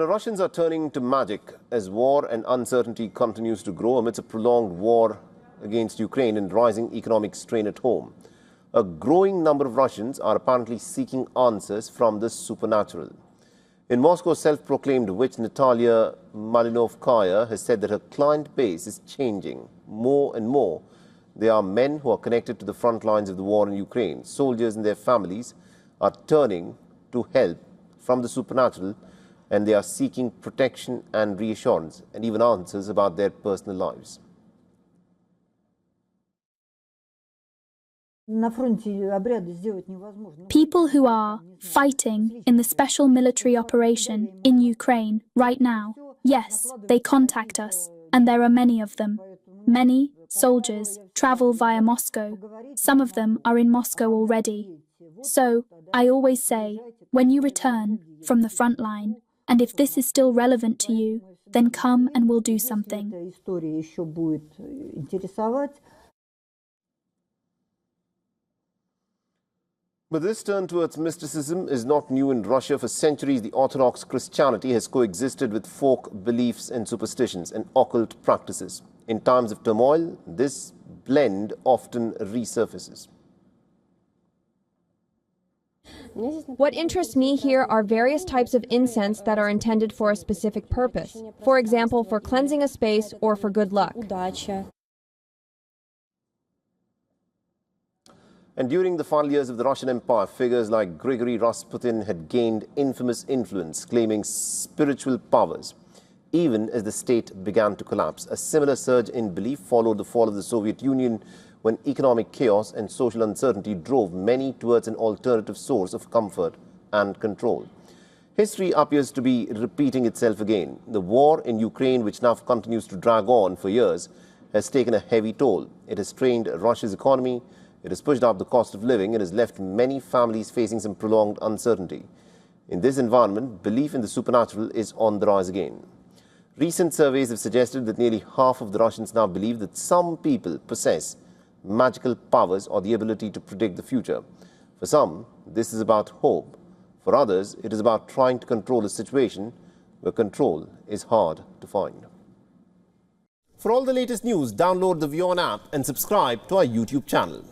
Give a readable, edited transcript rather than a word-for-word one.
The Russians are turning to magic as war and uncertainty continues to grow amidst a prolonged war against Ukraine and rising economic strain at home. A growing number of Russians are apparently seeking answers from the supernatural. In Moscow, self-proclaimed witch Natalia Malinovskaya has said that her client base is changing. More and more, they are men who are connected to the front lines of the war in Ukraine. Soldiers and their families are turning to help from the supernatural, and they are seeking protection and reassurance and even answers about their personal lives. People who are fighting in the special military operation in Ukraine right now, yes, they contact us, and there are many of them. Many soldiers travel via Moscow. Some of them are in Moscow already. So, I always say, when you return from the front line, and if this is still relevant to you, then come and we'll do something. But this turn towards mysticism is not new in Russia. For centuries, the Orthodox Christianity has coexisted with folk beliefs and superstitions and occult practices. In times of turmoil, this blend often resurfaces. What interests me here are various types of incense that are intended for a specific purpose. For example, for cleansing a space or for good luck. And during the final years of the Russian Empire, figures like Grigory Rasputin had gained infamous influence, claiming spiritual powers. Even as the state began to collapse, a similar surge in belief followed the fall of the Soviet Union, when economic chaos and social uncertainty drove many towards an alternative source of comfort and control. History appears to be repeating itself again. The war in Ukraine, which now continues to drag on for years, has taken a heavy toll. It has strained Russia's economy, it has pushed up the cost of living, and has left many families facing some prolonged uncertainty. In this environment, belief in the supernatural is on the rise again. Recent surveys have suggested that nearly half of the Russians now believe that some people possess magical powers or the ability to predict the future. For some, this is about hope. For others, it is about trying to control a situation where control is hard to find. For all the latest news, download the WION app and subscribe to our YouTube channel.